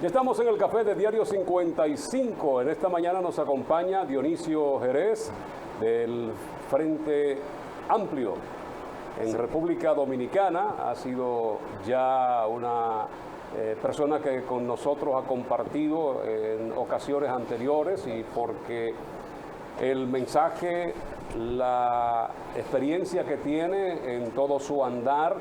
estamos en el café de Diario 55. En esta mañana nos acompaña Dionisio Jerez del Frente Amplio en República Dominicana. Ha sido ya una persona que con nosotros ha compartido en ocasiones anteriores, y porque el mensaje, la experiencia que tiene en todo su andar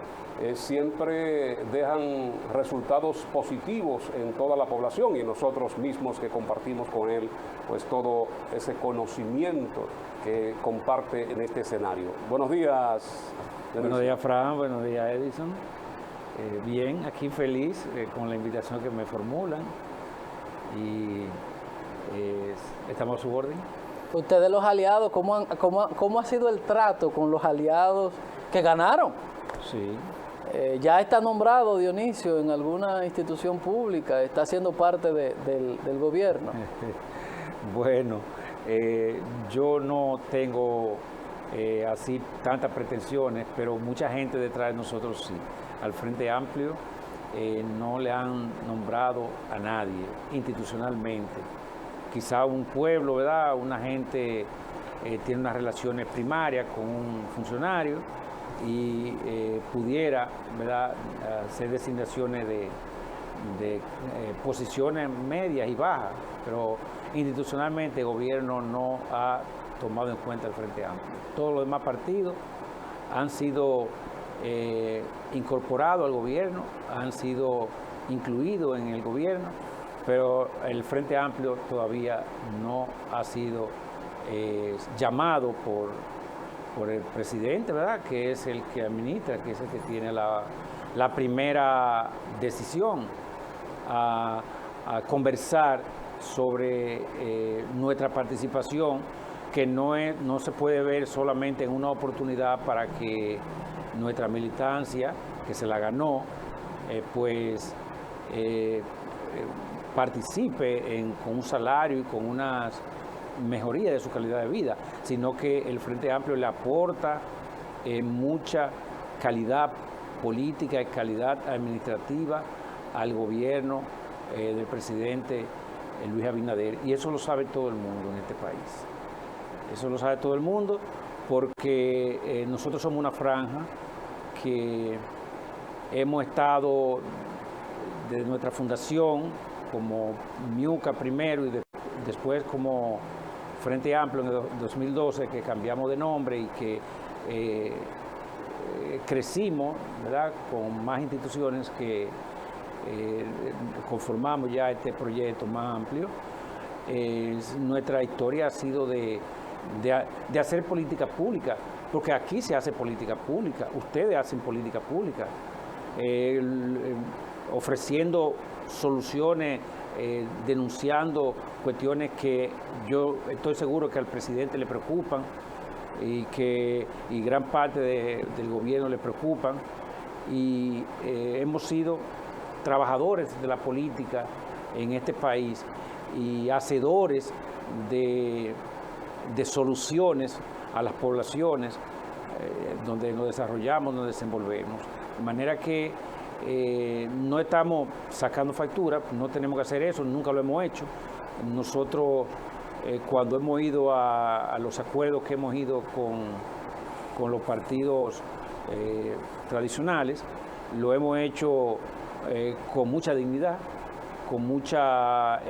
siempre dejan resultados positivos en toda la población, y nosotros mismos que compartimos con él pues todo ese conocimiento que comparte en este escenario. Buenos días. Buenos días, Fran. Buenos días, Edison. Bien, aquí feliz con la invitación que me formulan y estamos a su orden. Ustedes, los aliados, ¿cómo ha sido el trato con los aliados que ganaron? Sí. Ya está nombrado Dionisio en alguna institución pública, está siendo parte del gobierno. Bueno, yo no tengo así tantas pretensiones, pero mucha gente detrás de nosotros sí. Al Frente Amplio no le han nombrado a nadie institucionalmente. Quizá un pueblo, ¿verdad? Una gente tiene unas relaciones primarias con un funcionario y pudiera, ¿verdad?, hacer designaciones de posiciones medias y bajas, pero institucionalmente el gobierno no ha tomado en cuenta el Frente Amplio. Todos los demás partidos han sido incorporados al gobierno, han sido incluidos en el gobierno, pero el Frente Amplio todavía no ha sido llamado por el presidente, ¿verdad?, que es el que administra, que es el que tiene la primera decisión a conversar sobre nuestra participación, que no se puede ver solamente en una oportunidad para que nuestra militancia, que se la ganó, participe con un salario y con unas mejoría de su calidad de vida, sino que el Frente Amplio le aporta mucha calidad política y calidad administrativa al gobierno del presidente Luis Abinader, y eso lo sabe todo el mundo en este país. Eso lo sabe todo el mundo porque nosotros somos una franja que hemos estado desde nuestra fundación como MIUCA primero y después como Frente Amplio en el 2012, que cambiamos de nombre y que crecimos, ¿verdad?, con más instituciones que conformamos ya este proyecto más amplio. Nuestra historia ha sido de hacer política pública, porque aquí se hace política pública, ustedes hacen política pública, ofreciendo soluciones, denunciando cuestiones que yo estoy seguro que al presidente le preocupan y gran parte del gobierno le preocupan, y hemos sido trabajadores de la política en este país y hacedores de soluciones a las poblaciones donde nos desarrollamos, nos desenvolvemos. De manera que no estamos sacando factura, no tenemos que hacer eso, nunca lo hemos hecho. Nosotros, cuando hemos ido a los acuerdos que hemos ido con los partidos tradicionales, lo hemos hecho con mucha dignidad, con mucha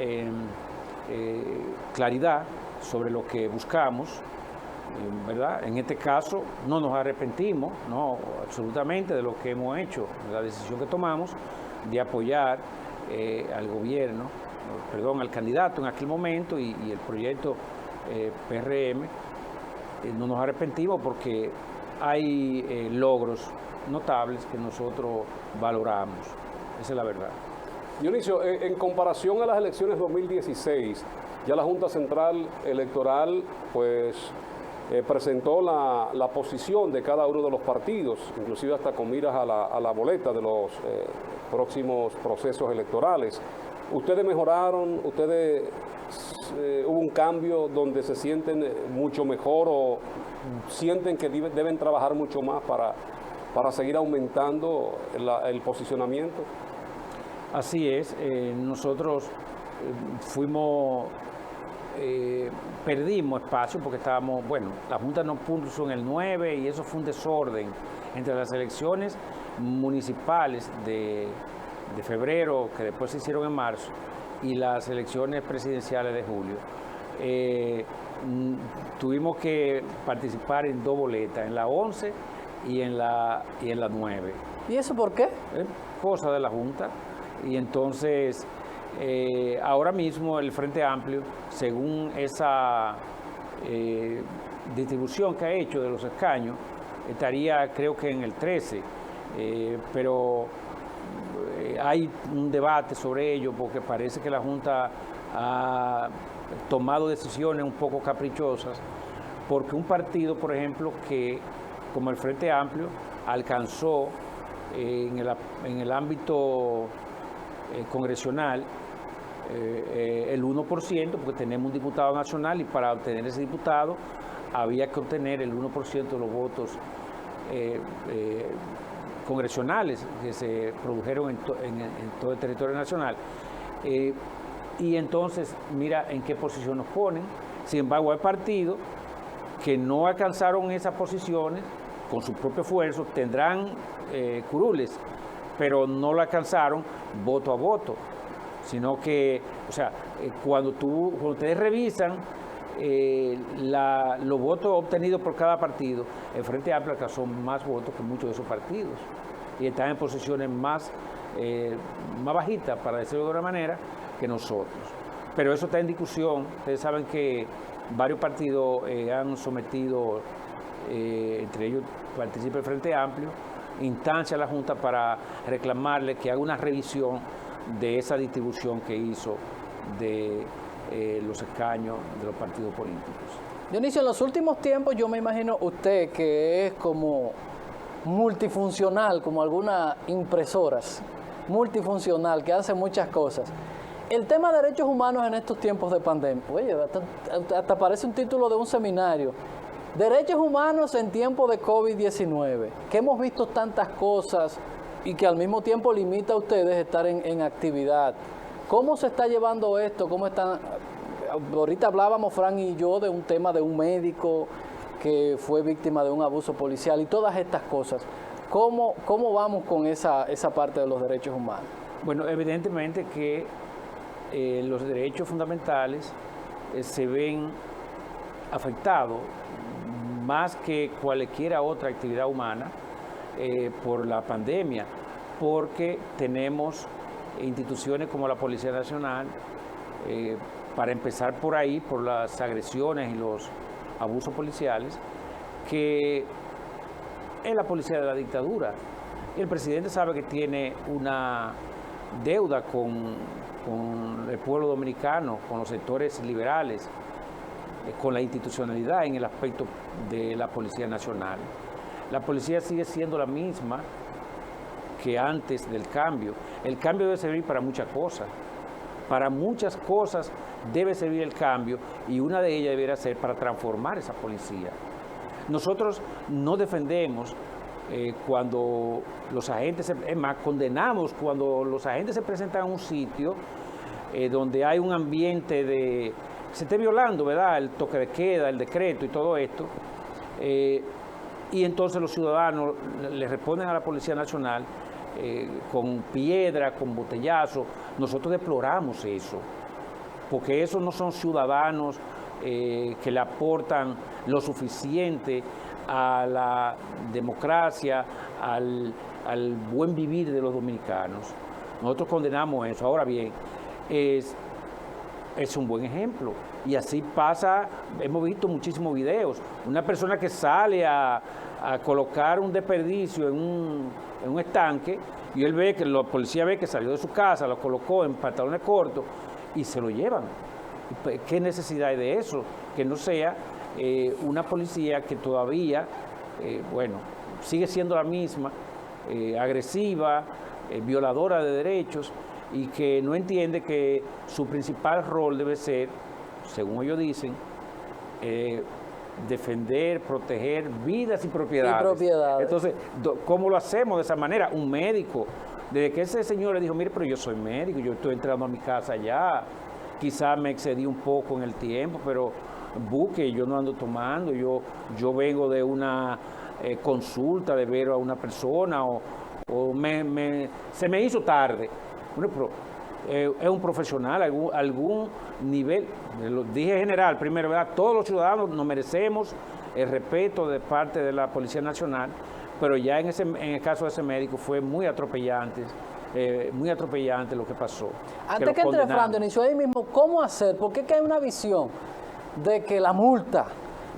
claridad sobre lo que buscamos, ¿verdad? En este caso no nos arrepentimos, no, absolutamente, de lo que hemos hecho, de la decisión que tomamos de apoyar al gobierno, al candidato en aquel momento y el proyecto PRM. No nos arrepentimos porque hay logros notables que nosotros valoramos. Esa es la verdad. Dionisio, en comparación a las elecciones 2016, ya la Junta Central Electoral pues presentó la posición de cada uno de los partidos, inclusive hasta con miras a la boleta de los próximos procesos electorales. ¿Ustedes mejoraron? ¿Ustedes hubo un cambio donde se sienten mucho mejor o sienten que deben trabajar mucho más para seguir aumentando el posicionamiento? Así es, nosotros perdimos espacio porque estábamos, bueno, la Junta nos puso en el 9 y eso fue un desorden entre las elecciones municipales de febrero, que después se hicieron en marzo, y las elecciones presidenciales de julio. Tuvimos que participar en 2 boletas, en la 11 y en la 9. ¿Y eso por qué? Cosa de la Junta. Y entonces, ahora mismo el Frente Amplio, según esa distribución que ha hecho de los escaños, estaría creo que en el 13, pero hay un debate sobre ello porque parece que la Junta ha tomado decisiones un poco caprichosas, porque un partido, por ejemplo, que como el Frente Amplio alcanzó en el ámbito congresional el 1%, porque tenemos un diputado nacional y para obtener ese diputado había que obtener el 1% de los votos congresionales que se produjeron en todo el territorio nacional. Y entonces, mira en qué posición nos ponen. Sin embargo, hay partidos que no alcanzaron esas posiciones con su propio esfuerzo, tendrán curules, pero no lo alcanzaron voto a voto, sino que, o sea, cuando ustedes revisan los votos obtenidos por cada partido, el Frente Amplio alcanzó más votos que muchos de esos partidos y están en posiciones más bajitas, para decirlo de una manera, que nosotros. Pero eso está en discusión. Ustedes saben que varios partidos han sometido, entre ellos participa el Frente Amplio, instancia a la Junta para reclamarle que haga una revisión de esa distribución que hizo de los escaños de los partidos políticos. Dionisio, en los últimos tiempos yo me imagino usted que es como multifuncional, como algunas impresoras, multifuncional, que hace muchas cosas. El tema de derechos humanos en estos tiempos de pandemia, oye, hasta parece un título de un seminario. Derechos humanos en tiempos de COVID-19, que hemos visto tantas cosas y que al mismo tiempo limita a ustedes estar en actividad. ¿Cómo se está llevando esto? ¿Cómo están? Ahorita hablábamos, Fran y yo, de un tema de un médico que fue víctima de un abuso policial y todas estas cosas. ¿Cómo vamos con esa parte de los derechos humanos? Bueno, evidentemente que los derechos fundamentales se ven afectados más que cualquier otra actividad humana por la pandemia, porque tenemos instituciones como la Policía Nacional, para empezar por ahí, por las agresiones y los abusos policiales, que es la policía de la dictadura. El presidente sabe que tiene una deuda con el pueblo dominicano, con los sectores liberales, con la institucionalidad en el aspecto de la Policía Nacional. La policía sigue siendo la misma que antes del cambio. El cambio debe servir para muchas cosas. Para muchas cosas debe servir el cambio y una de ellas debería ser para transformar esa policía. Nosotros no defendemos cuando los agentes, es más, condenamos cuando los agentes se presentan a un sitio donde hay un ambiente de... se esté violando, ¿verdad?, el toque de queda, el decreto y todo esto, y entonces los ciudadanos le responden a la Policía Nacional con piedra, con botellazo. Nosotros deploramos eso, porque esos no son ciudadanos que le aportan lo suficiente a la democracia, al buen vivir de los dominicanos. Nosotros condenamos eso. Ahora bien, es un buen ejemplo. Y así pasa, hemos visto muchísimos videos. Una persona que sale a colocar un desperdicio en un estanque y él ve que la policía ve que salió de su casa, lo colocó en pantalones cortos y se lo llevan. ¿Qué necesidad hay de eso? Que no sea una policía que todavía, sigue siendo la misma, agresiva, violadora de derechos, y que no entiende que su principal rol debe ser, según ellos dicen, defender, proteger vidas y propiedades. Y propiedades. Entonces, ¿cómo lo hacemos de esa manera? Un médico desde que ese señor le dijo, mire, pero yo soy médico, yo estoy entrando a mi casa ya, quizás me excedí un poco en el tiempo, pero busque, yo no ando tomando, yo vengo de una consulta, de ver a una persona, o se me hizo tarde. Bueno, pero es un profesional, algún nivel, lo dije general primero, ¿verdad? Todos los ciudadanos nos merecemos el respeto de parte de la Policía Nacional, pero ya en el caso de ese médico fue muy atropellante lo que pasó. Antes que entre Fran, inició ahí mismo, ¿cómo hacer? Porque es que hay una visión de que la multa,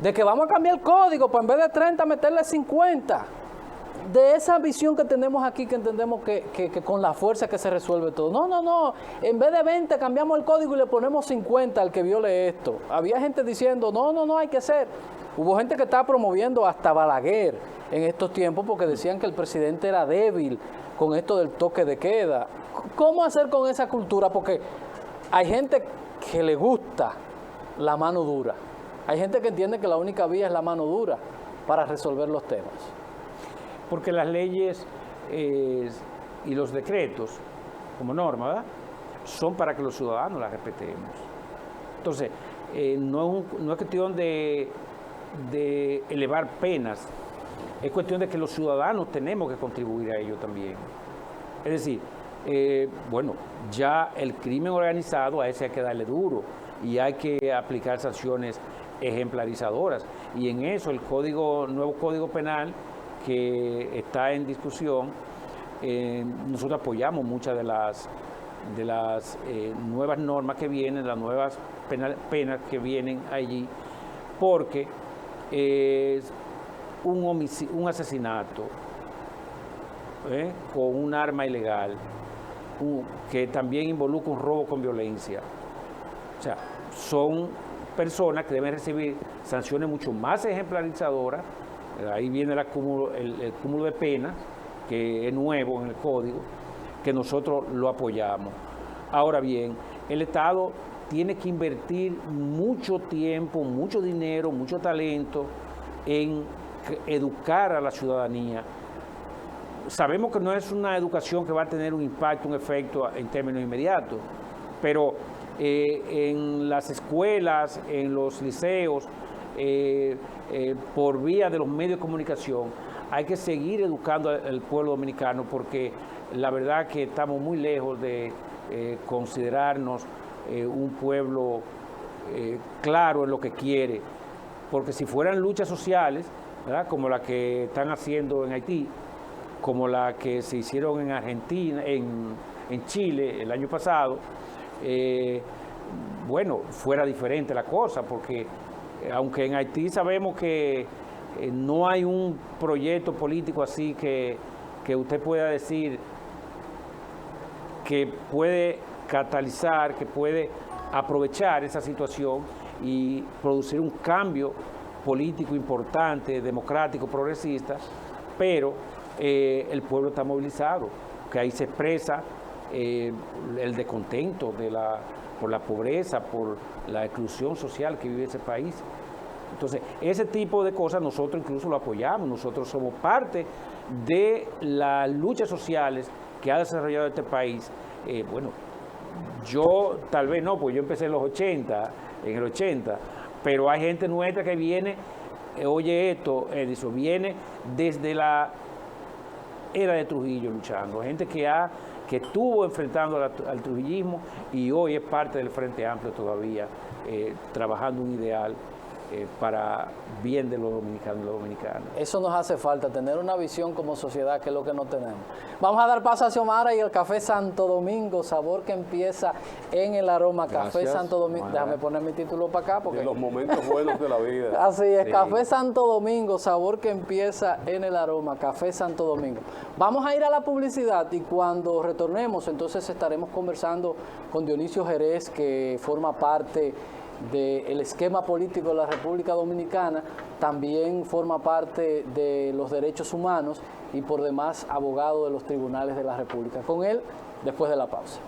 de que vamos a cambiar el código, pues en vez de 30 meterle 50. De esa visión que tenemos aquí, que entendemos que con la fuerza que se resuelve todo. No, en vez de 20 cambiamos el código y le ponemos 50 al que viole esto. Había gente diciendo, no, hay que hacer. Hubo gente que estaba promoviendo hasta Balaguer en estos tiempos porque decían que el presidente era débil con esto del toque de queda. ¿Cómo hacer con esa cultura? Porque hay gente que le gusta la mano dura. Hay gente que entiende que la única vía es la mano dura para resolver los temas. Porque las leyes y los decretos, como norma, ¿verdad?, son para que los ciudadanos las respetemos. Entonces, no es cuestión de elevar penas, es cuestión de que los ciudadanos tenemos que contribuir a ello también. Es decir, bueno, ya el crimen organizado, a ese hay que darle duro y hay que aplicar sanciones ejemplarizadoras. Y en eso el nuevo Código Penal que está en discusión, nosotros apoyamos muchas de las nuevas normas que vienen, las nuevas penas que vienen allí, porque es un asesinato con un arma ilegal, que también involucra un robo con violencia. O sea, son personas que deben recibir sanciones mucho más ejemplarizadoras. Ahí viene el cúmulo de penas, que es nuevo en el código, que nosotros lo apoyamos. Ahora bien, el Estado tiene que invertir mucho tiempo, mucho dinero, mucho talento en educar a la ciudadanía. Sabemos que no es una educación que va a tener un impacto, un efecto en términos inmediatos, pero en las escuelas, en los liceos, por vía de los medios de comunicación, hay que seguir educando al pueblo dominicano, porque la verdad que estamos muy lejos de considerarnos un pueblo claro en lo que quiere, porque si fueran luchas sociales, ¿verdad?, como la que están haciendo en Haití, como la que se hicieron en Argentina, en Chile el año pasado, bueno, fuera diferente la cosa, porque aunque en Haití sabemos que no hay un proyecto político así que usted pueda decir que puede catalizar, que puede aprovechar esa situación y producir un cambio político importante, democrático, progresista, pero el pueblo está movilizado, que ahí se expresa el descontento por la pobreza, por la exclusión social que vive ese país. Entonces, ese tipo de cosas nosotros incluso lo apoyamos, nosotros somos parte de las luchas sociales que ha desarrollado este país. Bueno, yo tal vez no, pues yo empecé en el 80, pero hay gente nuestra que viene, oye esto, Edison, viene desde la era de Trujillo luchando, gente que estuvo enfrentando al trujillismo y hoy es parte del Frente Amplio todavía, trabajando un ideal para bien de los dominicanos y las dominicanas. Eso nos hace falta, tener una visión como sociedad, que es lo que no tenemos. Vamos a dar paso a Xiomara y el Café Santo Domingo, sabor que empieza en el aroma. Gracias. Café Santo Domingo, déjame poner mi título para acá, porque de los momentos buenos de la vida. así es, Sí. Café Santo Domingo, sabor que empieza en el aroma. Café Santo Domingo. Vamos a ir a la publicidad y cuando retornemos, entonces estaremos conversando con Dionisio Jerez, que forma parte del esquema político de la República Dominicana, también forma parte de los derechos humanos y por demás abogado de los tribunales de la República. Con él, después de la pausa.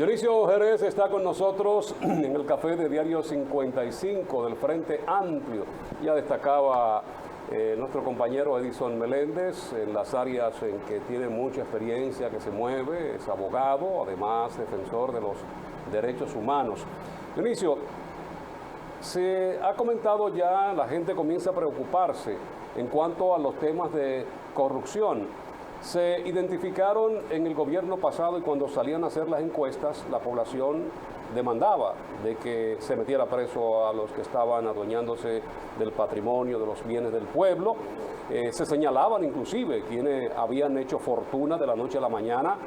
Dionisio Jerez está con nosotros en el café de Diario 55 del Frente Amplio. Ya destacaba nuestro compañero Edison Meléndez en las áreas en que tiene mucha experiencia, que se mueve, es abogado, además defensor de los derechos humanos. Dionisio, se ha comentado ya, la gente comienza a preocuparse en cuanto a los temas de corrupción. Se identificaron en el gobierno pasado y cuando salían a hacer las encuestas, la población demandaba de que se metiera preso a los que estaban adueñándose del patrimonio, de los bienes del pueblo. Se señalaban inclusive quienes habían hecho fortuna de la noche a la mañana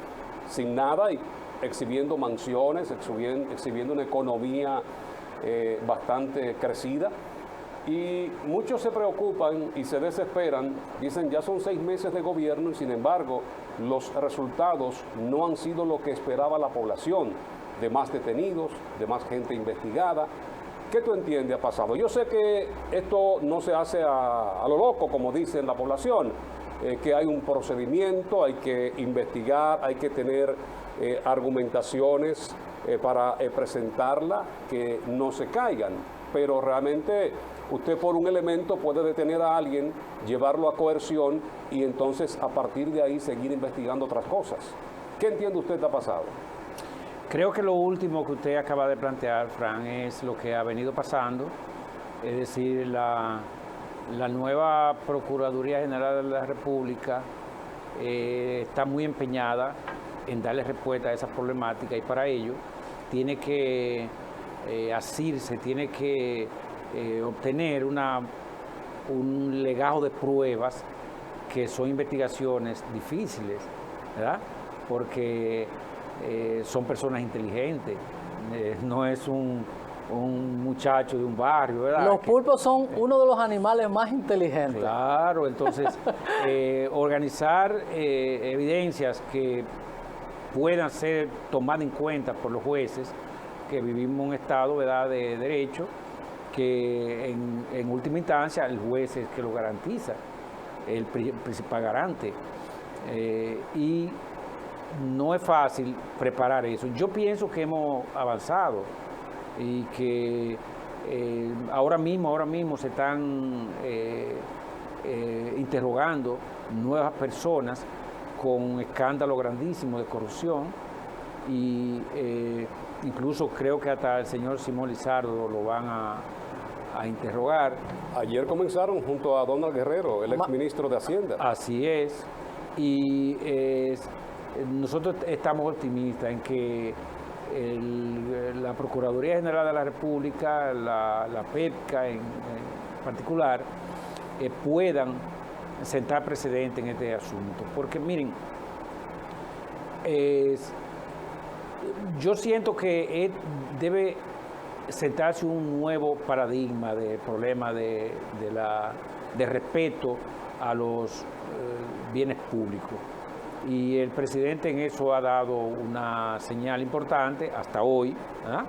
sin nada y exhibiendo mansiones, exhibiendo una economía bastante crecida. Y muchos se preocupan y se desesperan, dicen ya son 6 meses de gobierno y sin embargo los resultados no han sido lo que esperaba la población, de más detenidos, de más gente investigada. ¿Qué tú entiendes ha pasado? Yo sé que esto no se hace a lo loco, como dice la población, que hay un procedimiento, hay que investigar, hay que tener argumentaciones para presentarla, que no se caigan, pero realmente usted por un elemento puede detener a alguien, llevarlo a coerción y entonces a partir de ahí seguir investigando otras cosas. ¿Qué entiende usted ha pasado? Creo que lo último que usted acaba de plantear, Fran, es lo que ha venido pasando, es decir, la nueva Procuraduría General de la República está muy empeñada en darle respuesta a esa problemática y para ello tiene que asirse, tiene que obtener un legajo de pruebas que son investigaciones difíciles, ¿verdad? Porque son personas inteligentes, no es un muchacho de un barrio, ¿verdad? Los pulpos son uno de los animales más inteligentes. Claro, entonces organizar evidencias que puedan ser tomadas en cuenta por los jueces, que vivimos en un estado, ¿verdad?, de derecho, que en última instancia el juez es que lo garantiza, el principal garante. Y no es fácil preparar eso. Yo pienso que hemos avanzado y que ahora mismo se están interrogando nuevas personas con un escándalo grandísimo de corrupción y incluso creo que hasta el señor Simón Lizardo lo van a interrogar. Ayer comenzaron junto a Donald Guerrero, el exministro de Hacienda. Así es. Y nosotros estamos optimistas en que la Procuraduría General de la República, la PEPCA en particular, puedan sentar precedente en este asunto. Porque miren, yo siento que debe sentarse un nuevo paradigma de problema de respeto a los bienes públicos. Y el presidente en eso ha dado una señal importante hasta hoy, ¿verdad?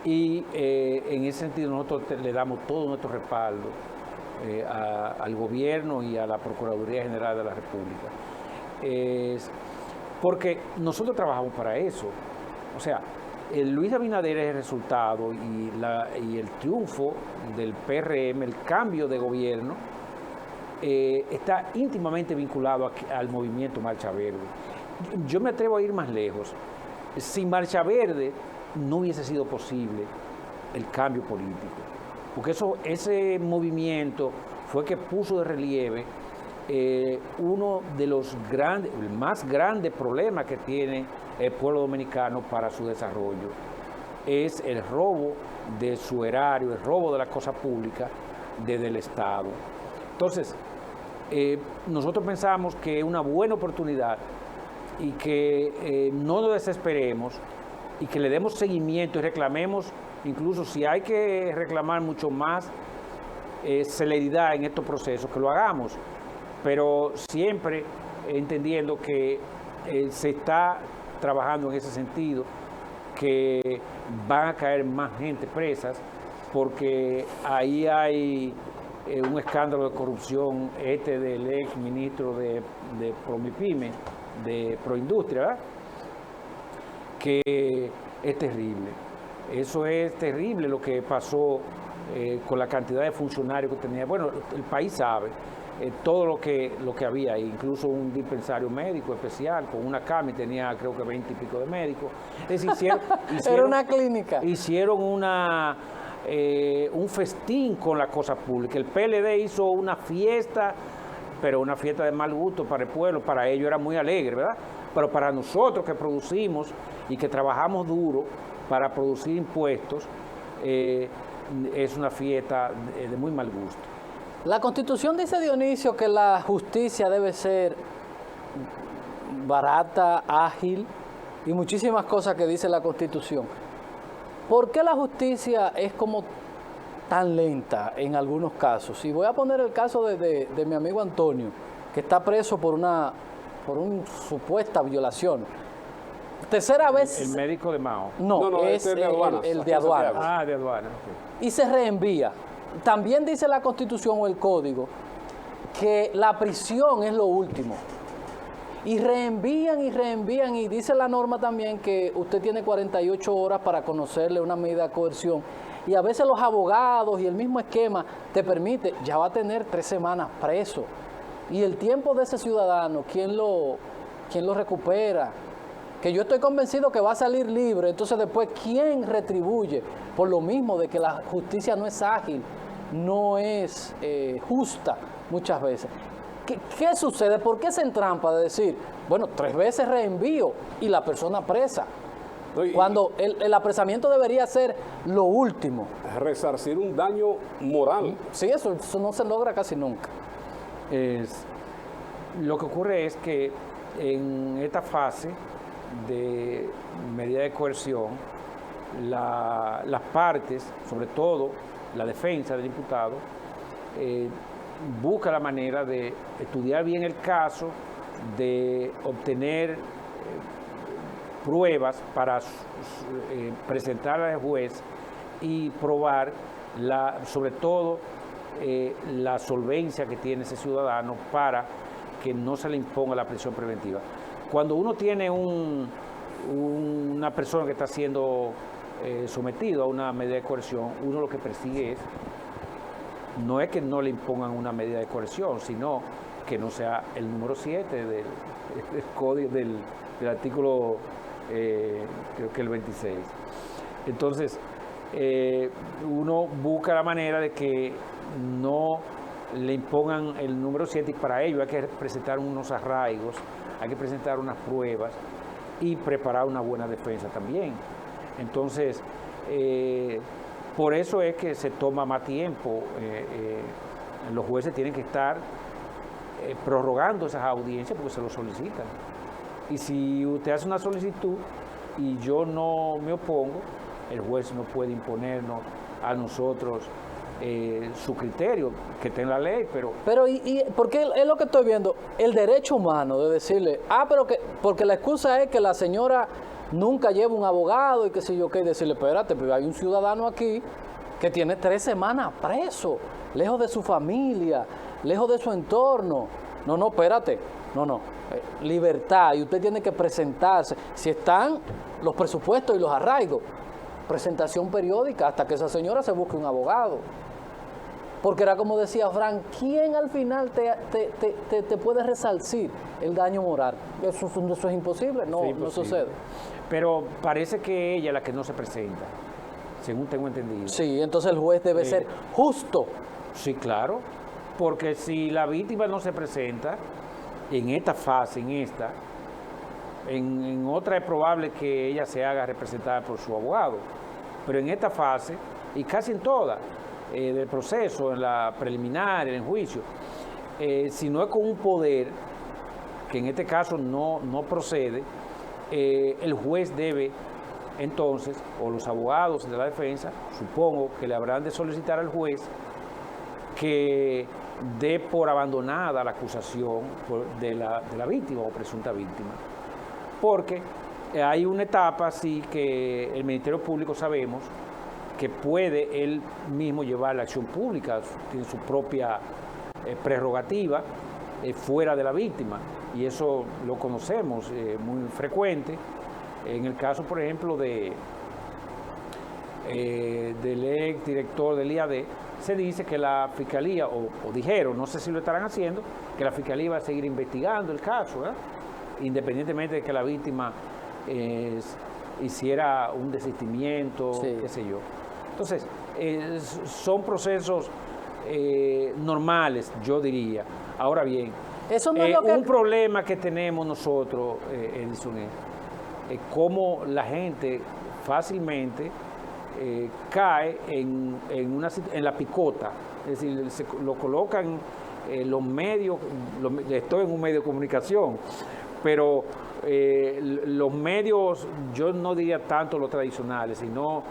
Y en ese sentido nosotros le damos todo nuestro respaldo al gobierno y a la Procuraduría General de la República. Porque nosotros trabajamos para eso. O sea, Luis Abinader es el resultado y el triunfo del PRM, el cambio de gobierno, está íntimamente vinculado al movimiento Marcha Verde. Yo me atrevo a ir más lejos. Sin Marcha Verde no hubiese sido posible el cambio político, porque ese movimiento fue que puso de relieve uno de los el más grandes problemas que tiene el pueblo dominicano para su desarrollo, es el robo de su erario, el robo de la cosa pública desde el Estado. Entonces, nosotros pensamos que es una buena oportunidad y que no nos desesperemos y que le demos seguimiento y reclamemos, incluso si hay que reclamar mucho más celeridad en estos procesos, que lo hagamos, pero siempre entendiendo que se está trabajando en ese sentido, que van a caer más gente presas, porque ahí hay un escándalo de corrupción del ex ministro de Promipyme, de Proindustria, ¿verdad? que es terrible. Eso es terrible lo que pasó con la cantidad de funcionarios que tenía. Bueno, el país sabe todo lo que había, incluso un dispensario médico especial con una cama y tenía creo que 20 y pico de médicos. Es decir, era una clínica. Hicieron un festín con la cosa pública. El PLD hizo una fiesta, pero una fiesta de mal gusto para el pueblo. Para ellos era muy alegre, ¿verdad? Pero para nosotros que producimos y que trabajamos duro para producir impuestos, es una fiesta de muy mal gusto. La Constitución dice, Dionisio, que la justicia debe ser barata, ágil y muchísimas cosas que dice la Constitución. ¿Por qué la justicia es como tan lenta en algunos casos? Y voy a poner el caso de mi amigo Antonio, que está preso por una supuesta violación. Tercera vez... El médico de Mao. No, es el de aduanas. Ah, de aduanas. Okay. Y se reenvía. También dice la Constitución o el Código que la prisión es lo último. Y reenvían y dice la norma también que usted tiene 48 horas para conocerle una medida de coerción. Y a veces los abogados y el mismo esquema te permite, ya va a tener 3 semanas preso. Y el tiempo de ese ciudadano, ¿quién lo recupera? Que yo estoy convencido que va a salir libre. Entonces después, ¿quién retribuye? Por lo mismo de que la justicia no es ágil, no es justa muchas veces. ¿Qué sucede? ¿Por qué se entrampa de decir, bueno, 3 veces reenvío y la persona presa? Cuando el apresamiento debería ser lo último. Resarcir un daño moral. Sí, eso no se logra casi nunca. Lo que ocurre es que en esta fase de medida de coerción, las partes, sobre todo la defensa del imputado, busca la manera de estudiar bien el caso, de obtener pruebas para presentar al juez y probar sobre todo la solvencia que tiene ese ciudadano para que no se le imponga la prisión preventiva. Cuando uno tiene una persona que está siendo sometido a una medida de coerción, uno lo que persigue no es que no le impongan una medida de coerción, sino que no sea el número 7 del código del artículo, creo que el 26. Entonces, uno busca la manera de que no le impongan el número 7 y para ello hay que presentar unos arraigos, hay que presentar unas pruebas y preparar una buena defensa también. Entonces, por eso es que se toma más tiempo. Los jueces tienen que estar prorrogando esas audiencias porque se lo solicitan. Y si usted hace una solicitud y yo no me opongo, el juez no puede imponernos a nosotros su criterio, que está en la ley, pero porque es lo que estoy viendo, el derecho humano de decirle, porque la excusa es que la señora nunca lleva un abogado y qué sé yo qué, y decirle, espérate, pero hay un ciudadano aquí que tiene 3 semanas preso, lejos de su familia, lejos de su entorno. No, espérate, libertad, y usted tiene que presentarse, si están los presupuestos y los arraigos, presentación periódica hasta que esa señora se busque un abogado. Porque era como decía Frank, ¿quién al final te puede resarcir el daño moral? Eso es imposible, no sucede. Pero parece que ella es la que no se presenta, según tengo entendido. Sí, entonces el juez debe ser justo. Sí, claro, porque si la víctima no se presenta en esta fase, en otra es probable que ella se haga representada por su abogado, pero en esta fase, y casi en todas, del proceso, en la preliminar, en el juicio, si no es con un poder, que en este caso no procede, el juez debe entonces, o los abogados de la defensa, supongo que le habrán de solicitar al juez que dé por abandonada la acusación de la víctima o presunta víctima. Porque hay una etapa así que el Ministerio Público sabemos que puede él mismo llevar la acción pública, tiene su propia prerrogativa fuera de la víctima, y eso lo conocemos muy frecuente, En el caso, por ejemplo, del ex director del IAD, se dice que la Fiscalía, o dijeron, no sé si lo estarán haciendo, que la Fiscalía va a seguir investigando el caso, ¿verdad? Independientemente de que la víctima hiciera un desistimiento, Sí. qué sé yo. Entonces, son procesos normales, yo diría. Ahora bien, Eso no es lo que... un problema que tenemos nosotros, Edison, es cómo la gente fácilmente cae en la picota. Es decir, lo colocan los medios, estoy en un medio de comunicación, pero los medios, yo no diría tanto los tradicionales, sino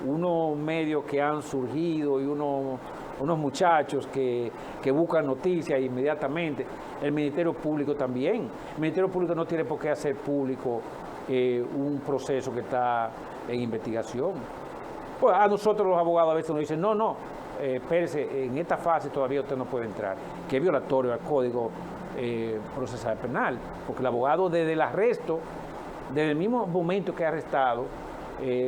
unos medios que han surgido y unos muchachos que buscan noticias inmediatamente. El Ministerio Público también. El Ministerio Público no tiene por qué hacer público un proceso que está en investigación. Pues a nosotros los abogados a veces nos dicen, no, espérese, en esta fase todavía usted no puede entrar, que es violatorio al Código Procesal Penal, porque el abogado desde el arresto, desde el mismo momento que ha arrestado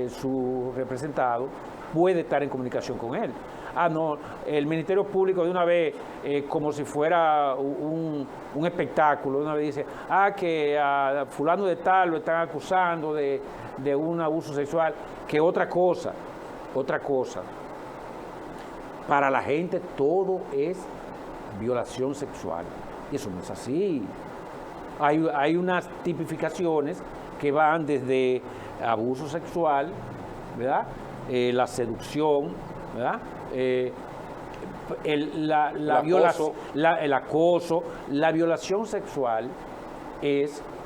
su representado, puede estar en comunicación con él. No, el Ministerio Público de una vez, como si fuera un espectáculo, de una vez dice, que a fulano de tal lo están acusando de un abuso sexual, que otra cosa. Para la gente todo es violación sexual. Y eso no es así. Hay unas tipificaciones que van desde abuso sexual, ¿verdad? La seducción, ¿verdad? El acoso, la violación sexual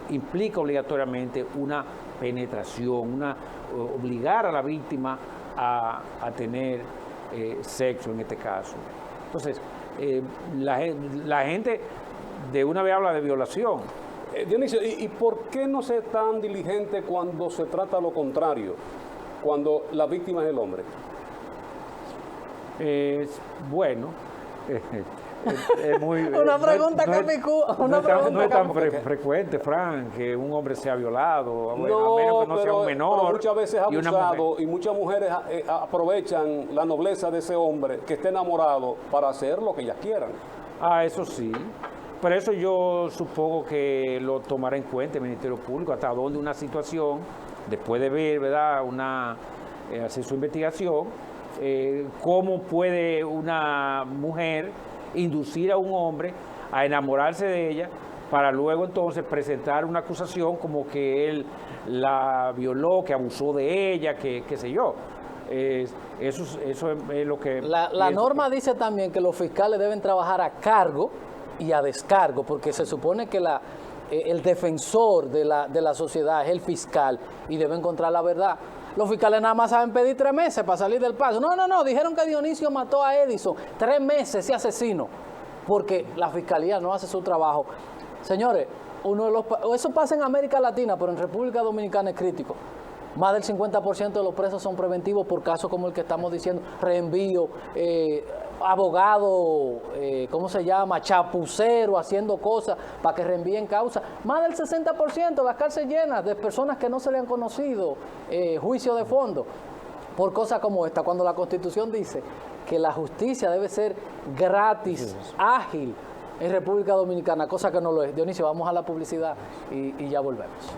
implica obligatoriamente una penetración, obligar a la víctima a tener sexo en este caso. Entonces, la gente de una vez habla de violación. Dionisio, ¿y por qué no se es tan diligente cuando se trata lo contrario, cuando la víctima es el hombre? Bueno, es muy... Una pregunta que me no es tan frecuente, Frank, que un hombre sea violado, a menos que no sea un menor. Pero muchas veces es y abusado y muchas mujeres aprovechan la nobleza de ese hombre que esté enamorado para hacer lo que ellas quieran. Eso sí. Por eso yo supongo que lo tomará en cuenta el Ministerio Público, hasta dónde una situación, después de ver, ¿verdad?, hacer su investigación, cómo puede una mujer inducir a un hombre a enamorarse de ella para luego entonces presentar una acusación como que él la violó, que abusó de ella, que qué sé yo. Eso es lo que... La norma dice también que los fiscales deben trabajar a cargo y a descargo, porque se supone que el defensor de la sociedad es el fiscal y debe encontrar la verdad. Los fiscales nada más saben pedir 3 meses para salir del paso. No, dijeron que Dionisio mató a Edison. 3 meses ese asesino, porque la fiscalía no hace su trabajo. Señores, eso pasa en América Latina, pero en República Dominicana es crítico. Más del 50% de los presos son preventivos por casos como el que estamos diciendo, reenvío, abogado, ¿cómo se llama?, chapucero, haciendo cosas para que reenvíen causa. Más del 60%, las cárceles llenas de personas que no se le han conocido juicio de fondo por cosas como esta, cuando la Constitución dice que la justicia debe ser gratis, ágil en República Dominicana, cosa que no lo es. Dionisio, vamos a la publicidad y ya volvemos.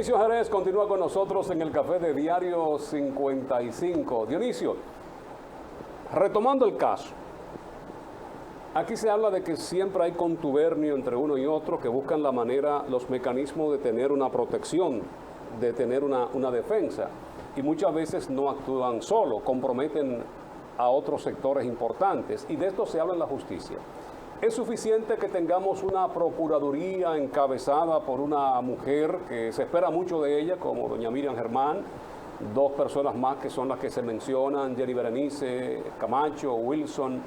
Dionisio Jerez continúa con nosotros en el café de Diario 55. Dionisio, retomando el caso, aquí se habla de que siempre hay contubernio entre uno y otro, que buscan la manera, los mecanismos de tener una protección, de tener una defensa, y muchas veces no actúan solo, comprometen a otros sectores importantes, y de esto se habla en la justicia. ¿Es suficiente que tengamos una procuraduría encabezada por una mujer que se espera mucho de ella, como doña Miriam Germán, dos personas más que son las que se mencionan, Jenny Berenice, Camacho, Wilson?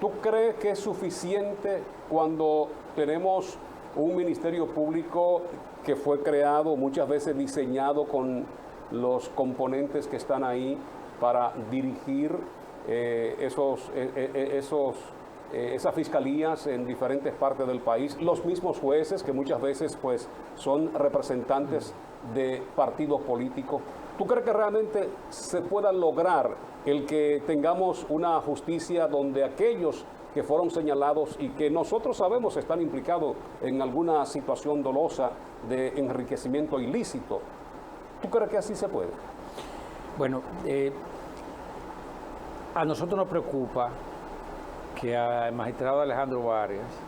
¿Tú crees que es suficiente cuando tenemos un ministerio público que fue creado, muchas veces diseñado con los componentes que están ahí para dirigir esas fiscalías en diferentes partes del país, los mismos jueces que muchas veces pues son representantes de partidos políticos? ¿Tú crees que realmente se pueda lograr el que tengamos una justicia donde aquellos que fueron señalados y que nosotros sabemos están implicados en alguna situación dolosa de enriquecimiento ilícito, tú crees que así se puede? Bueno, a nosotros nos preocupa que al magistrado Alejandro Vargas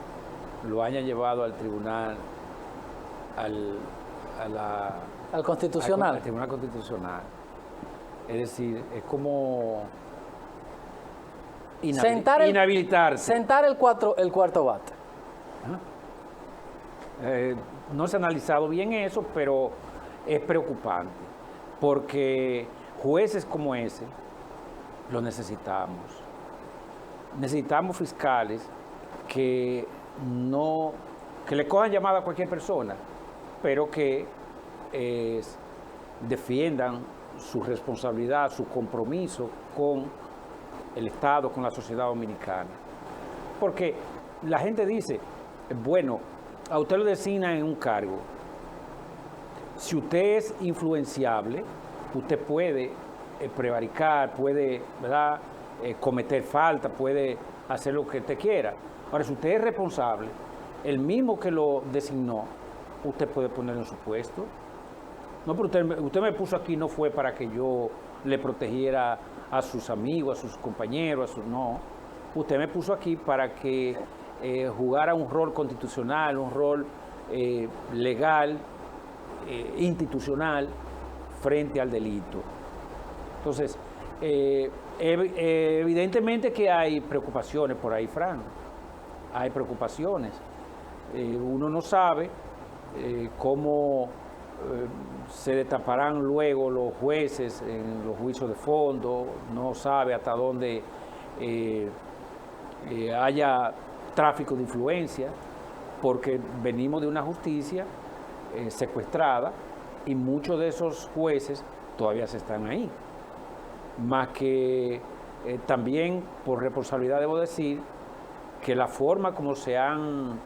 lo hayan llevado al tribunal, al Constitucional. Al Tribunal Constitucional. Es decir, es como inhabilitarse. Sentar el cuarto bate. No se ha analizado bien eso, pero es preocupante, porque jueces como ese lo necesitamos. Necesitamos fiscales que le cojan llamada a cualquier persona, pero que defiendan su responsabilidad, su compromiso con el Estado, con la sociedad dominicana. Porque la gente dice, bueno, a usted lo designan en un cargo. Si usted es influenciable, usted puede prevaricar, puede, ¿verdad?, cometer falta, puede hacer lo que usted quiera. Ahora, si usted es responsable, el mismo que lo designó, usted puede ponerlo en su puesto. No, pero usted me puso aquí no fue para que yo le protegiera a sus amigos, a sus compañeros, no. Usted me puso aquí para que jugara un rol constitucional, un rol legal, institucional, frente al delito. Entonces, evidentemente que hay preocupaciones por ahí, Fran. Hay preocupaciones. Uno no sabe cómo se destaparán luego los jueces en los juicios de fondo, no sabe hasta dónde haya tráfico de influencia, porque venimos de una justicia secuestrada y muchos de esos jueces todavía se están ahí. Más que también por responsabilidad debo decir que la forma como se han,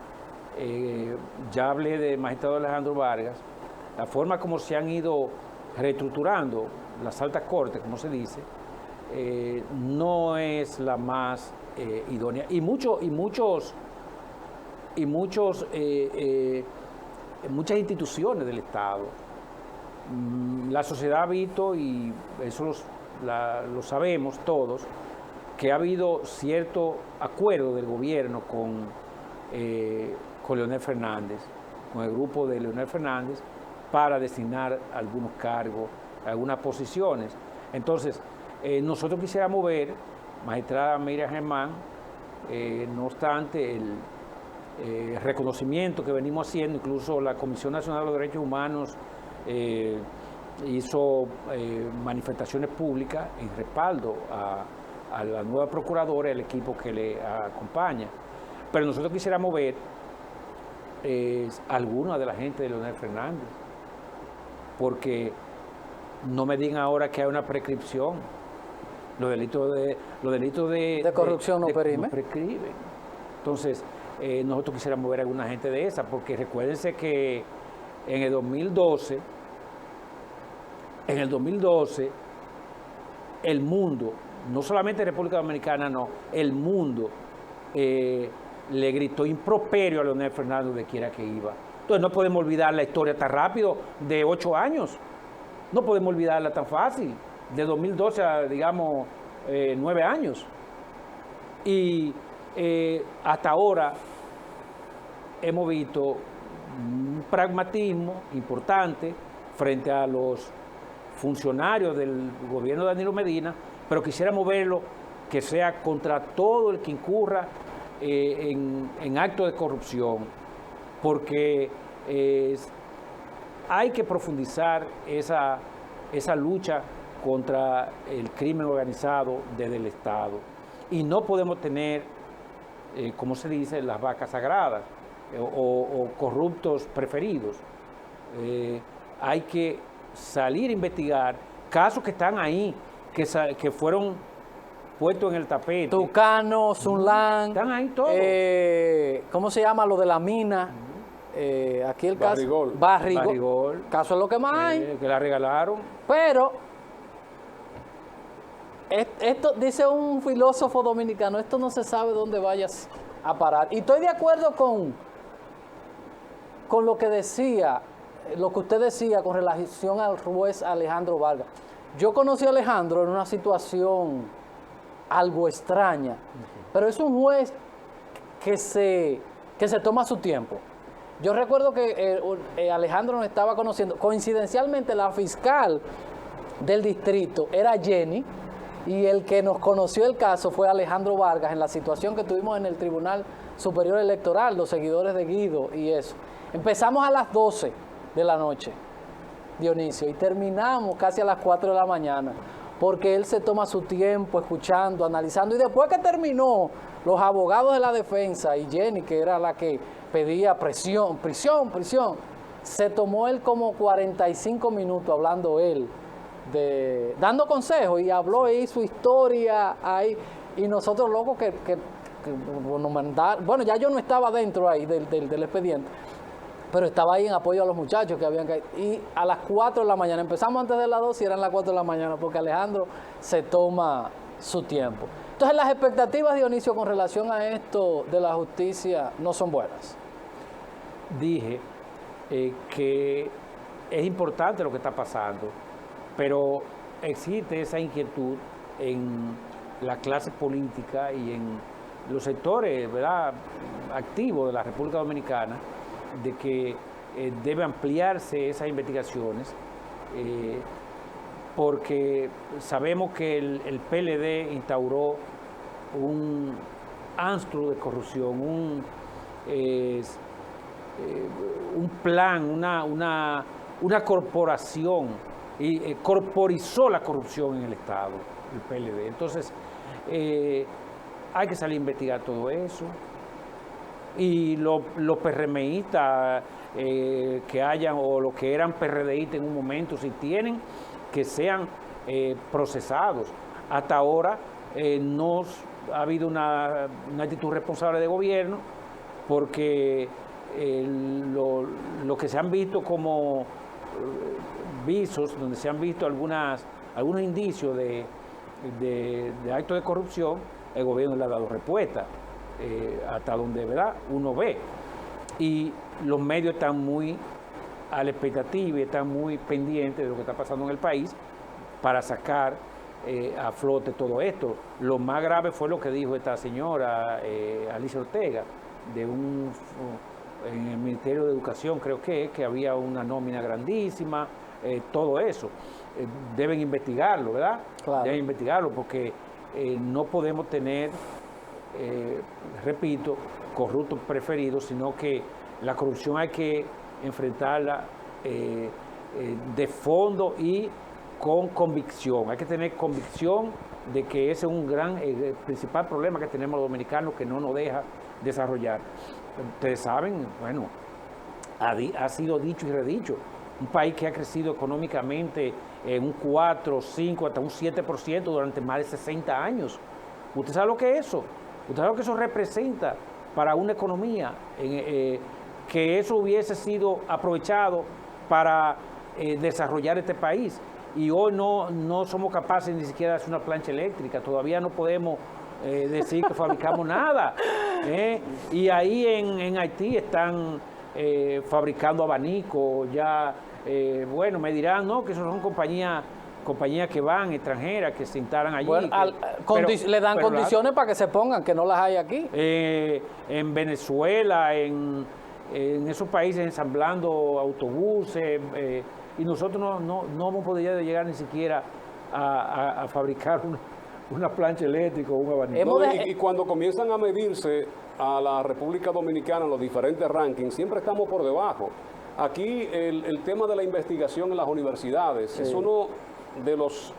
ya hablé de magistrado Alejandro Vargas, la forma como se han ido reestructurando las altas cortes, como se dice, no es la más idónea. Muchas instituciones del Estado, la sociedad ha visto, y eso lo sabemos todos, que ha habido cierto acuerdo del gobierno con Leonel Fernández, con el grupo de Leonel Fernández, para designar algunos cargos, algunas posiciones. Entonces, nosotros quisiéramos ver, magistrada Miriam Germán, no obstante el reconocimiento que venimos haciendo, incluso la Comisión Nacional de los Derechos Humanos hizo manifestaciones públicas en respaldo a la nueva procuradora y al equipo que le acompaña. Pero nosotros quisiéramos ver alguna de la gente de Leonel Fernández, porque no me digan ahora que hay una prescripción. Los delitos de corrupción no prescriben. Entonces, nosotros quisiéramos ver alguna gente de esa, porque recuérdense que en el 2012, el mundo, no solamente República Dominicana, no, el mundo le gritó improperio a Leonel Fernández donde quiera que iba, Entonces no podemos olvidar la historia tan rápido de 8 años. No podemos olvidarla tan fácil, de 2012 a, digamos, 9 años. Y hasta ahora hemos visto un pragmatismo importante frente a los funcionarios del gobierno de Danilo Medina, pero quisiéramos verlo que sea contra todo el que incurra en actos de corrupción, porque hay que profundizar esa lucha contra el crimen organizado desde el Estado. Y no podemos tener, como se dice, las vacas sagradas o corruptos preferidos. Hay que salir a investigar casos que están ahí, que fueron puestos en el tapete. Tucano, Sunlan. Están ahí todos. ¿Cómo se llama lo de la mina? Aquí el caso. Barrigol. Caso es lo que más hay. Que la regalaron. Pero, esto dice un filósofo dominicano, esto no se sabe dónde vayas a parar. Y estoy de acuerdo con lo que decía, lo que usted decía con relación al juez Alejandro Vargas. Yo conocí a Alejandro en una situación algo extraña, pero es un juez que se toma su tiempo. Yo recuerdo que Alejandro nos estaba conociendo, coincidencialmente la fiscal del distrito era Jenny, y el que nos conoció el caso fue Alejandro Vargas en la situación que tuvimos en el Tribunal Superior Electoral, los seguidores de Guido y eso. Empezamos a las 12 de la noche, Dionisio, y terminamos casi a las 4 de la mañana, porque él se toma su tiempo escuchando, analizando, y después que terminó, los abogados de la defensa y Jenny, que era la que pedía prisión, se tomó él como 45 minutos hablando él, dando consejos, y habló ahí su historia ahí, y nosotros locos que nos mandaron, bueno, ya yo no estaba dentro ahí del expediente, pero estaba ahí en apoyo a los muchachos que habían caído. Y a las 4 de la mañana, empezamos antes de las 2 y eran las 4 de la mañana, porque Alejandro se toma su tiempo. Entonces las expectativas, Dionisio, con relación a esto de la justicia no son buenas. Dije que es importante lo que está pasando, pero existe esa inquietud en la clase política y en los sectores, ¿verdad?, activos de la República Dominicana, de que debe ampliarse esas investigaciones, porque sabemos que el PLD instauró un antro de corrupción, un plan, una corporación, y corporizó la corrupción en el Estado, el PLD. Entonces, hay que salir a investigar todo eso. Y los PRMistas que hayan, o los que eran PRDistas en un momento, si tienen, que sean procesados. Hasta ahora no ha habido una actitud responsable de gobierno, porque lo que se han visto como visos, donde se han visto algunos indicios de actos de corrupción, el gobierno le ha dado respuesta. Hasta donde, ¿verdad?, uno ve, y los medios están muy a la expectativa y están muy pendientes de lo que está pasando en el país para sacar a flote todo esto. Lo más grave fue lo que dijo esta señora Alicia Ortega, en el Ministerio de Educación, creo que había una nómina grandísima, todo eso. Deben investigarlo, ¿verdad? Claro. Deben investigarlo, porque no podemos tener, repito, corruptos preferidos, sino que la corrupción hay que enfrentarla de fondo y con convicción. Hay que tener convicción de que ese es el principal problema que tenemos los dominicanos, que no nos deja desarrollar. Ustedes saben, bueno, ha sido dicho y redicho, un país que ha crecido económicamente en un 4, 5, hasta un 7% durante más de 60 años. ¿Usted sabe lo que es eso? ¿Usted sabe lo que eso representa para una economía? Que eso hubiese sido aprovechado para desarrollar este país. Y hoy no somos capaces ni siquiera de hacer una plancha eléctrica. Todavía no podemos decir que fabricamos nada. Y ahí en Haití están fabricando abanicos, ya, bueno, me dirán, no, que eso son compañías que van, extranjeras, que se instalan allí. Bueno, le dan condiciones para que se pongan, que no las hay aquí. En Venezuela, en esos países ensamblando autobuses, y nosotros no hemos podido llegar ni siquiera a fabricar una plancha eléctrica o un abanico. Y cuando comienzan a medirse a la República Dominicana en los diferentes rankings, siempre estamos por debajo. Aquí el tema de la investigación en las universidades es uno de los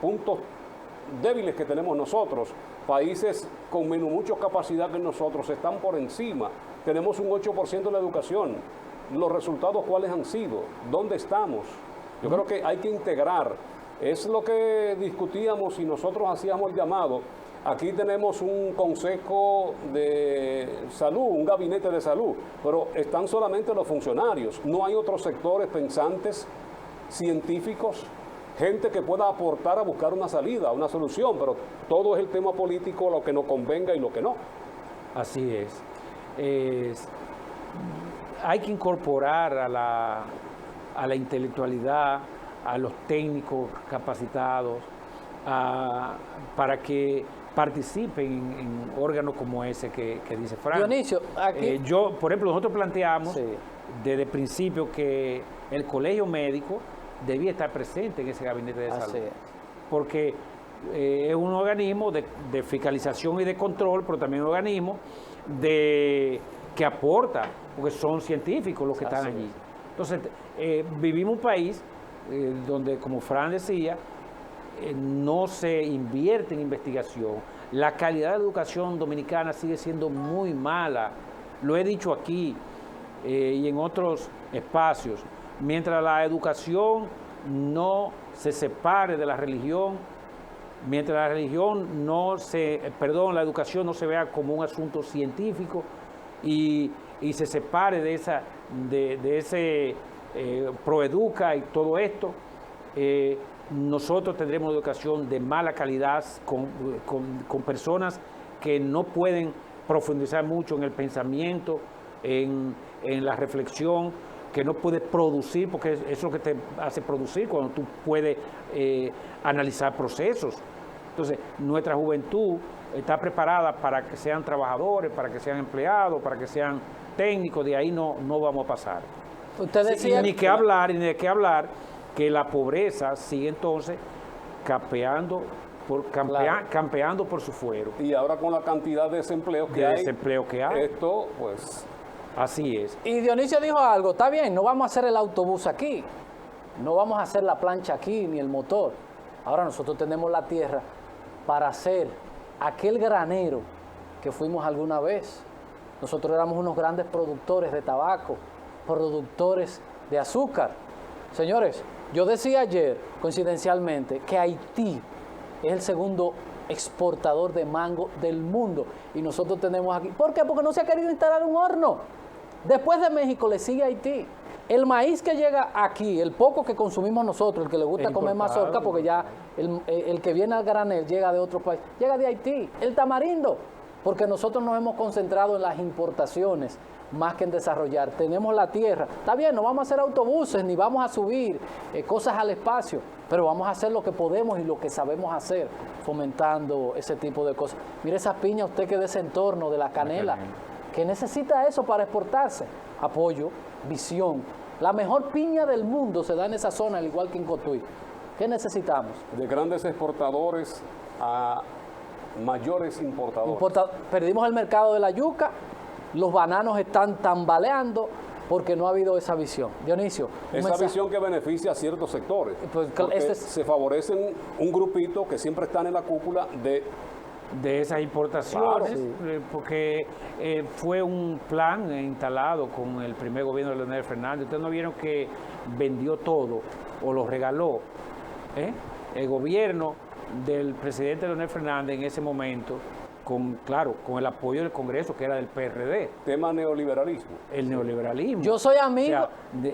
puntos débiles que tenemos nosotros. Países con mucha capacidad que nosotros están por encima. Tenemos un 8% de la educación. ¿Los resultados cuáles han sido? ¿Dónde estamos? Yo creo que hay que integrar. Es lo que discutíamos y nosotros hacíamos el llamado. Aquí tenemos un consejo de salud, un gabinete de salud, pero están solamente los funcionarios. No hay otros sectores pensantes, científicos, gente que pueda aportar a buscar una salida, una solución, pero todo es el tema político, lo que nos convenga y lo que no. Así es. Hay que incorporar a la intelectualidad, a los técnicos capacitados, para que participen en órganos como ese que dice Frank. Dionisio, aquí... por ejemplo, nosotros planteamos desde el principio que el colegio médico debía estar presente en ese gabinete de salud. Porque es un organismo de fiscalización y de control, pero también un organismo que aporta, porque son científicos los que están allí. Entonces, vivimos un país donde, como Fran decía, no se invierte en investigación. La calidad de la educación dominicana sigue siendo muy mala. Lo he dicho aquí y en otros espacios. Mientras la educación no se separe de la religión, mientras la religión la educación no se vea como un asunto científico y se separe de ese Proeduca y todo esto, nosotros tendremos una educación de mala calidad con personas que no pueden profundizar mucho en el pensamiento, en la reflexión, que no puedes producir, porque eso es lo que te hace producir cuando tú puedes analizar procesos. Entonces, nuestra juventud está preparada para que sean trabajadores, para que sean empleados, para que sean técnicos, de ahí no vamos a pasar. Usted decía, ni de qué hablar que la pobreza sigue entonces campeando por su fuero. Y ahora con la cantidad de desempleo que hay, esto pues... Así es. Y Dionisio dijo algo, está bien, no vamos a hacer el autobús aquí, no vamos a hacer la plancha aquí, ni el motor. Ahora nosotros tenemos la tierra para hacer aquel granero que fuimos alguna vez. Nosotros éramos unos grandes productores de tabaco, productores de azúcar. Señores, yo decía ayer, coincidencialmente, que Haití es el segundo exportador de mango del mundo. Y nosotros tenemos aquí... ¿Por qué? Porque no se ha querido instalar un horno. Después de México le sigue Haití. El maíz que llega aquí, el poco que consumimos nosotros, el que le gusta comer mazorca, porque ya el que viene al granel llega de otro país, llega de Haití. El tamarindo, porque nosotros nos hemos concentrado en las importaciones más que en desarrollar. Tenemos la tierra. Está bien, no vamos a hacer autobuses, ni vamos a subir cosas al espacio, pero vamos a hacer lo que podemos y lo que sabemos hacer, fomentando ese tipo de cosas. Mire esas piñas, usted que de ese entorno de la canela, que necesita eso para exportarse. Apoyo, visión. La mejor piña del mundo se da en esa zona, al igual que en Cotuí. ¿Qué necesitamos? De grandes exportadores a mayores importadores. Perdimos el mercado de la yuca, los bananos están tambaleando porque no ha habido esa visión. Dionisio. Esa visión que beneficia a ciertos sectores. Pues, se favorecen un grupito que siempre están en la cúpula de esas importaciones, porque fue un plan instalado con el primer gobierno de Leonel Fernández. Ustedes no vieron que vendió todo o lo regaló. El gobierno del presidente Leonel Fernández en ese momento, con el apoyo del Congreso, que era del PRD. Tema neoliberalismo. El neoliberalismo. Yo soy amigo. O sea,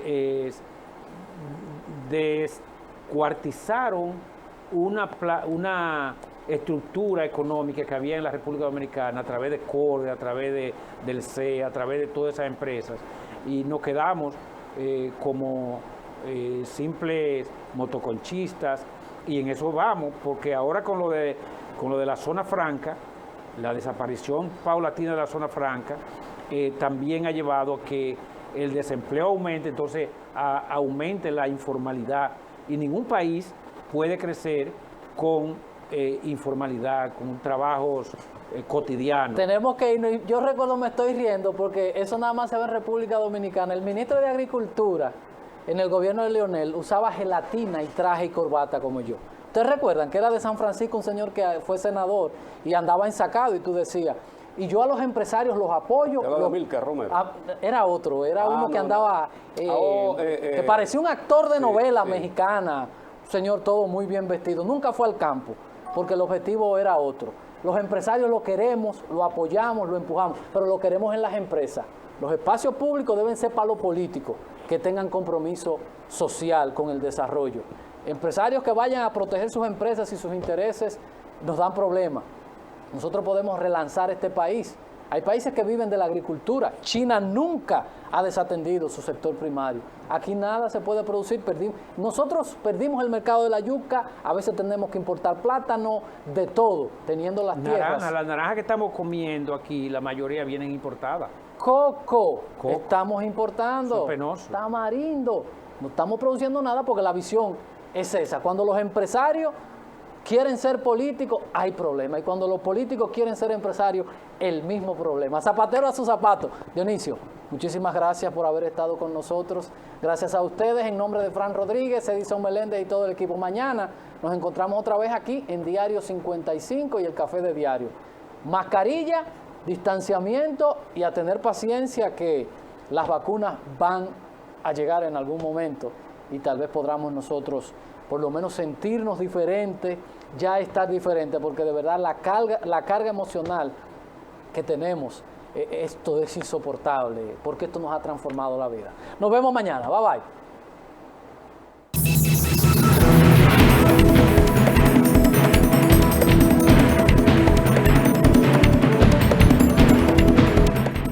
descuartizaron una estructura económica que había en la República Dominicana a través de CORDE, a través del CEA, a través de todas esas empresas, y nos quedamos como simples motoconchistas, y en eso vamos, porque ahora con lo de la zona franca, la desaparición paulatina de la zona franca, también ha llevado a que el desempleo aumente, entonces aumente la informalidad, y ningún país puede crecer con informalidad, con trabajos cotidianos. Tenemos que ir, yo recuerdo, me estoy riendo porque eso nada más se ve en República Dominicana. El ministro de Agricultura en el gobierno de Leonel usaba gelatina y traje y corbata como yo. ¿Ustedes recuerdan que era de San Francisco un señor que fue senador y andaba ensacado y tú decías, y yo a los empresarios los apoyo? Era de Milka Romero. Era otro, era uno que andaba, que parecía un actor de novela mexicana, un señor todo muy bien vestido, nunca fue al campo, porque el objetivo era otro. Los empresarios lo queremos, lo apoyamos, lo empujamos, pero lo queremos en las empresas. Los espacios públicos deben ser para los políticos, que tengan compromiso social con el desarrollo. Empresarios que vayan a proteger sus empresas y sus intereses nos dan problemas. Nosotros podemos relanzar este país. Hay países que viven de la agricultura. China nunca ha desatendido su sector primario. Aquí nada se puede producir. Nosotros perdimos el mercado de la yuca, a veces tenemos que importar plátano, de todo, teniendo las tierras. Las naranjas que estamos comiendo aquí, la mayoría vienen importadas. Coco. Estamos importando. Penoso. Tamarindo. No estamos produciendo nada porque la visión es esa. Cuando los empresarios quieren ser políticos, hay problema. Y cuando los políticos quieren ser empresarios, el mismo problema. Zapatero a sus zapatos. Dionisio, muchísimas gracias por haber estado con nosotros. Gracias a ustedes, en nombre de Fran Rodríguez, Edison Meléndez y todo el equipo. Mañana nos encontramos otra vez aquí en Diario 55 y el Café de Diario. Mascarilla, distanciamiento y a tener paciencia, que las vacunas van a llegar en algún momento y tal vez podamos nosotros por lo menos sentirnos diferentes, ya estar diferentes, porque de verdad la carga emocional que tenemos, esto es insoportable, porque esto nos ha transformado la vida. Nos vemos mañana, bye bye.